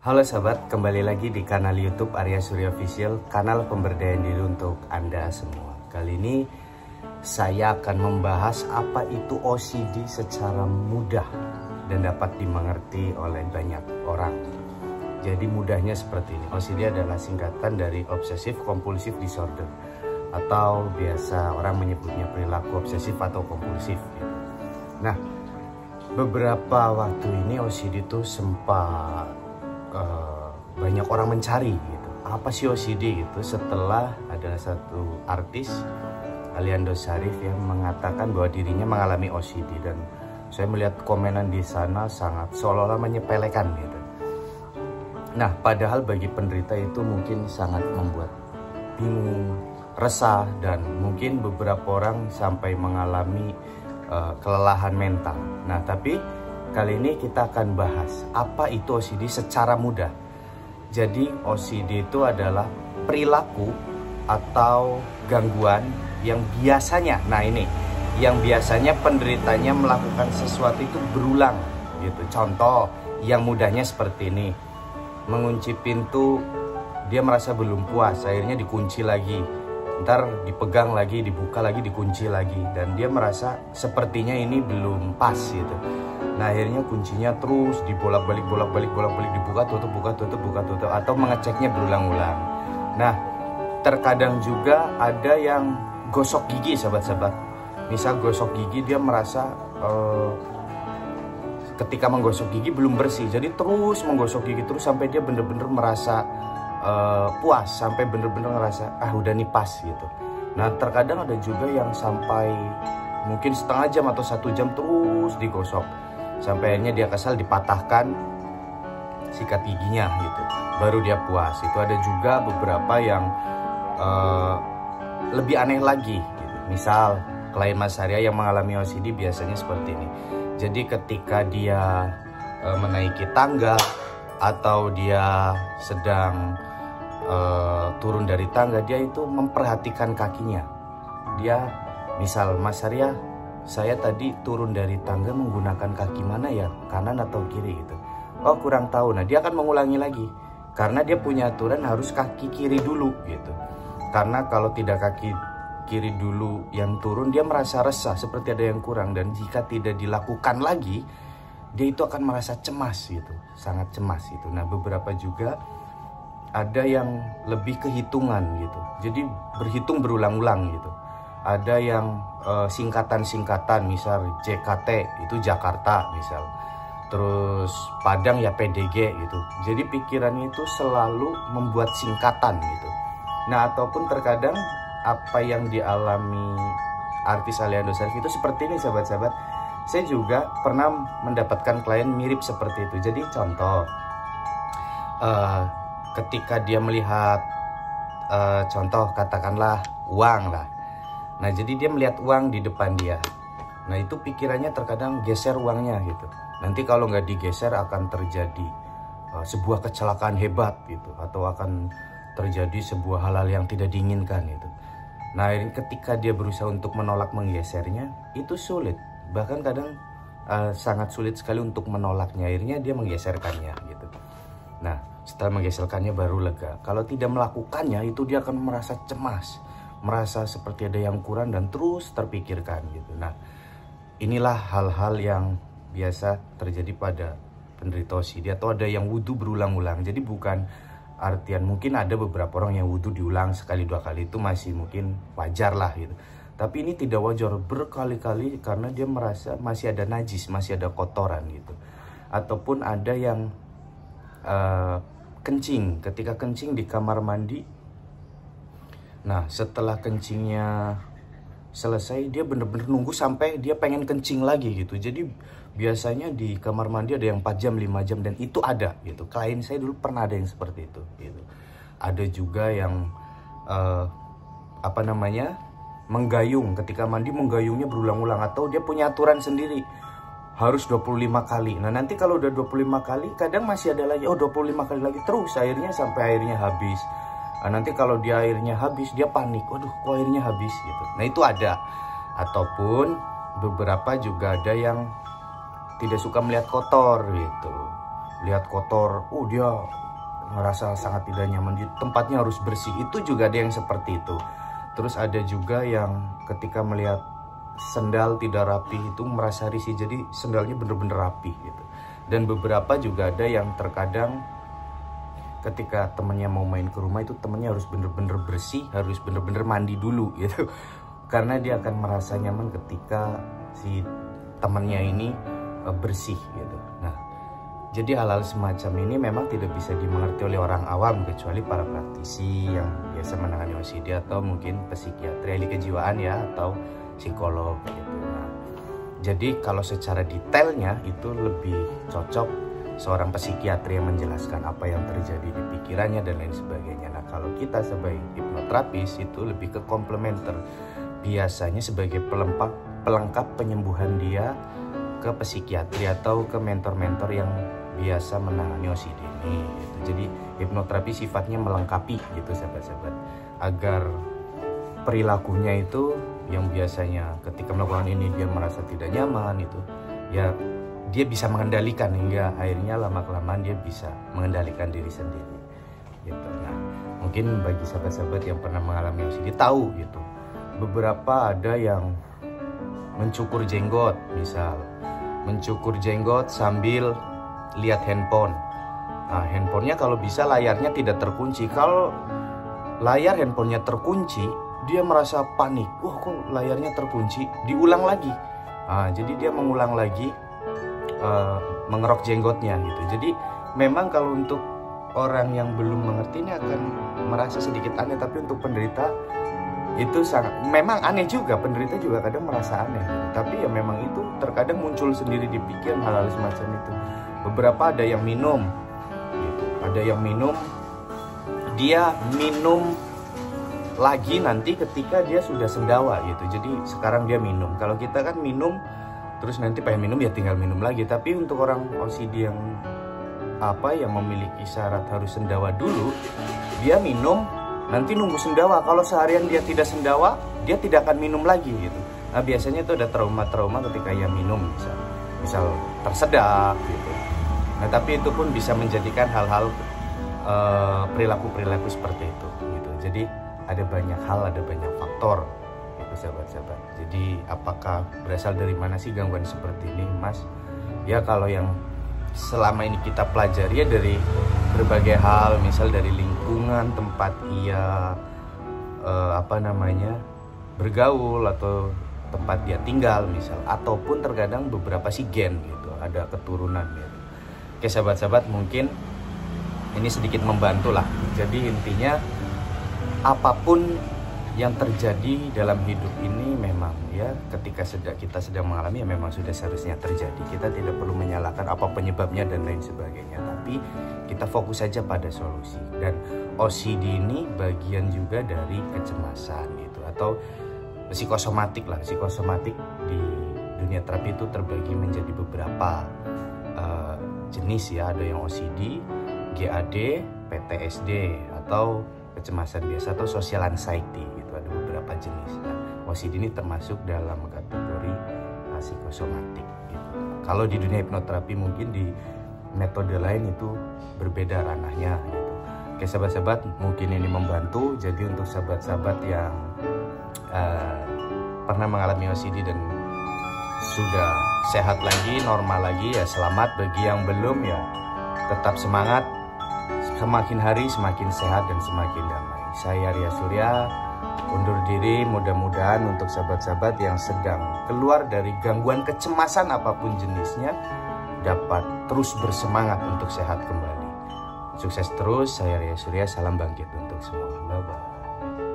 Halo sahabat, kembali lagi di kanal YouTube Arya Surya Official, kanal pemberdayaan diri untuk Anda semua. Kali ini saya akan membahas apa itu OCD secara mudah dan dapat dimengerti oleh banyak orang. Jadi mudahnya seperti ini. OCD adalah singkatan dari Obsessive Compulsive Disorder, atau biasa orang menyebutnya perilaku obsesif atau kompulsif. Nah, beberapa waktu ini OCD itu sempat banyak orang mencari gitu. Apa sih OCD gitu? Setelah ada satu artis, Aliando Syarif, yang mengatakan bahwa dirinya mengalami OCD, dan saya melihat komenan di sana sangat seolah-olah menyepelekan gitu. Nah, padahal bagi penderita itu mungkin sangat membuat bingung, resah, dan mungkin beberapa orang sampai mengalami kelelahan mental. Nah, tapi kali ini kita akan bahas apa itu OCD secara mudah. Jadi OCD itu adalah perilaku atau gangguan yang biasanya, yang biasanya penderitanya melakukan sesuatu itu berulang gitu. Contoh yang mudahnya seperti ini. Mengunci pintu, dia merasa belum puas, akhirnya dikunci lagi. Ntar dipegang lagi, dibuka lagi, dikunci lagi, dan dia merasa sepertinya ini belum pas gitu. Nah, akhirnya kuncinya terus dibolak-balik, dibuka tutup, atau mengeceknya berulang-ulang. Nah, terkadang juga ada yang gosok gigi, sahabat-sahabat. Misal gosok gigi, dia merasa ketika menggosok gigi belum bersih, jadi terus menggosok gigi terus sampai dia bener-bener merasa puas, sampai bener-bener ngerasa udah nih pas gitu. Nah, terkadang ada juga yang sampai mungkin setengah jam atau 1 jam terus digosok, sampai akhirnya dia kesal, dipatahkan sikat giginya gitu, baru dia puas. Itu ada juga beberapa yang lebih aneh lagi gitu. Misal klien Mas Arya yang mengalami OCD biasanya seperti ini. Jadi ketika dia menaiki tangga atau dia sedang turun dari tangga, dia itu memperhatikan kakinya. Dia misal, Mas Arya, saya tadi turun dari tangga menggunakan kaki mana ya, kanan atau kiri gitu. Oh, kurang tahu. Nah, dia akan mengulangi lagi karena dia punya aturan harus kaki kiri dulu gitu. Karena kalau tidak kaki kiri dulu yang turun, dia merasa resah, seperti ada yang kurang, dan jika tidak dilakukan lagi, dia itu akan merasa cemas gitu, sangat cemas gitu. Nah, beberapa juga ada yang lebih kehitungan gitu, jadi berhitung berulang-ulang gitu. Ada yang singkatan-singkatan, misal JKT itu Jakarta misal, terus Padang ya PDG gitu. Jadi pikirannya itu selalu membuat singkatan gitu. Nah, ataupun terkadang apa yang dialami artis Aliando Syarif itu seperti ini, sahabat-sahabat. Saya juga pernah mendapatkan klien mirip seperti itu. Jadi contoh, ketika dia melihat contoh katakanlah uang lah. Nah, jadi dia melihat uang di depan dia. Nah, itu pikirannya terkadang geser uangnya gitu. Nanti kalau nggak digeser akan terjadi sebuah kecelakaan hebat gitu, atau akan terjadi sebuah hal-hal yang tidak diinginkan gitu. Nah, ketika dia berusaha untuk menolak menggesernya, itu sulit. Bahkan kadang sangat sulit sekali untuk menolaknya. Akhirnya dia menggeserkannya gitu. Nah, setelah menggeserkannya baru lega. Kalau tidak melakukannya, itu dia akan merasa cemas, merasa seperti ada yang kurang, dan terus terpikirkan gitu. Nah, inilah hal-hal yang biasa terjadi pada penderita OCD. Atau ada yang wudhu berulang-ulang. Jadi bukan artian, mungkin ada beberapa orang yang wudhu diulang sekali 2 kali, itu masih mungkin wajar lah gitu. Tapi ini tidak wajar berkali-kali karena dia merasa masih ada najis, masih ada kotoran gitu. Ataupun ada yang kencing, ketika kencing di kamar mandi. Nah, setelah kencingnya selesai, dia bener-bener nunggu sampai dia pengen kencing lagi gitu. Jadi biasanya di kamar mandi ada yang 4 jam, 5 jam, dan itu ada gitu. Klien saya dulu pernah ada yang seperti itu gitu. Ada juga yang menggayung, ketika mandi menggayungnya berulang-ulang, atau dia punya aturan sendiri harus 25 kali. Nah, nanti kalau udah 25 kali, kadang masih ada lagi, 25 kali lagi, terus akhirnya sampai airnya habis. Nah, nanti kalau dia airnya habis, dia panik, waduh kok airnya habis gitu. Nah, itu ada. Ataupun beberapa juga ada yang tidak suka melihat kotor gitu. lihat kotor, dia merasa sangat tidak nyaman, di tempatnya harus bersih. Itu juga ada yang seperti itu. Terus ada juga yang ketika melihat sendal tidak rapi itu merasa risih, jadi sendalnya bener-bener rapi gitu. Dan beberapa juga ada yang terkadang ketika temennya mau main ke rumah itu temennya harus bener-bener bersih, harus bener-bener mandi dulu gitu, karena dia akan merasa nyaman ketika si temennya ini bersih gitu. Nah, jadi hal-hal semacam ini memang tidak bisa dimengerti oleh orang awam kecuali para praktisi yang biasa menangani OCD atau mungkin psikiatri, ahli kejiwaan ya, atau psikolog gitu. Nah, jadi kalau secara detailnya itu lebih cocok seorang psikiatri yang menjelaskan apa yang terjadi di pikirannya dan lain sebagainya. Nah, kalau kita sebagai hipnoterapis itu lebih ke komplementer, biasanya sebagai pelengkap penyembuhan dia ke psikiatri atau ke mentor-mentor yang biasa menangani OCD ini gitu. Jadi hipnoterapi sifatnya melengkapi gitu sahabat-sahabat, agar perilakunya itu yang biasanya ketika melakukan ini dia merasa tidak nyaman, itu ya dia bisa mengendalikan hingga akhirnya lama-kelamaan dia bisa mengendalikan diri sendiri gitu. Nah, mungkin bagi sahabat-sahabat yang pernah mengalami OCD tahu gitu, beberapa ada yang mencukur jenggot, misal mencukur jenggot sambil lihat handphone. Nah, handphonenya kalau bisa layarnya tidak terkunci. Kalau layar handphonenya terkunci, dia merasa panik. Wah, kok layarnya terkunci? Diulang lagi. Nah, jadi dia mengulang lagi mengerok jenggotnya gitu. Jadi memang kalau untuk orang yang belum mengerti ini akan merasa sedikit aneh, tapi untuk penderita itu sangat, memang aneh juga, penderita juga kadang merasa aneh gitu. Tapi ya memang itu terkadang muncul sendiri di pikiran hal-hal semacam itu. Beberapa ada yang minum gitu. Ada yang minum, dia minum lagi nanti ketika dia sudah sendawa gitu. Jadi sekarang dia minum, kalau kita kan minum terus nanti pengen minum ya tinggal minum lagi. Tapi untuk orang OCD yang yang memiliki syarat harus sendawa dulu, dia minum nanti nunggu sendawa. Kalau seharian dia tidak sendawa, dia tidak akan minum lagi gitu. Nah, biasanya itu ada trauma-trauma ketika ia minum, misal tersedak gitu. Nah, tapi itu pun bisa menjadikan hal-hal perilaku-perilaku seperti itu gitu. Jadi ada banyak hal, ada banyak faktor gitu sahabat-sahabat. Jadi apakah berasal dari mana sih gangguan seperti ini, Mas? Ya kalau yang selama ini kita pelajari ya dari berbagai hal, misal dari lingkungan tempat ia bergaul atau tempat dia tinggal misal, ataupun terkadang beberapa sih gen gitu, ada keturunan gitu. Oke sahabat-sahabat, mungkin ini sedikit membantu lah. Jadi intinya apapun yang terjadi dalam hidup ini memang ya ketika kita sedang mengalami ya memang sudah seharusnya terjadi. Kita tidak perlu menyalahkan apa penyebabnya dan lain sebagainya, tapi kita fokus saja pada solusi. Dan OCD ini bagian juga dari kecemasan gitu, atau psikosomatik lah. Psikosomatik di dunia terapi itu terbagi menjadi beberapa jenis ya. Ada yang OCD, GAD, PTSD atau kecemasan biasa atau social anxiety gitu, ada beberapa jenis. Nah, OCD ini termasuk dalam kategori psikosomatik gitu. Kalau di dunia hipnoterapi mungkin di metode lain itu berbeda ranahnya gitu. Oke sahabat-sahabat, mungkin ini membantu. Jadi untuk sahabat-sahabat yang pernah mengalami OCD dan sudah sehat lagi, normal lagi ya selamat. Bagi yang belum ya tetap semangat. Semakin hari semakin sehat dan semakin damai. Saya Arya Surya undur diri. Mudah-mudahan untuk sahabat-sahabat yang sedang keluar dari gangguan kecemasan apapun jenisnya dapat terus bersemangat untuk sehat kembali. Sukses terus. Saya Arya Surya. Salam bangkit untuk semua. Bye-bye.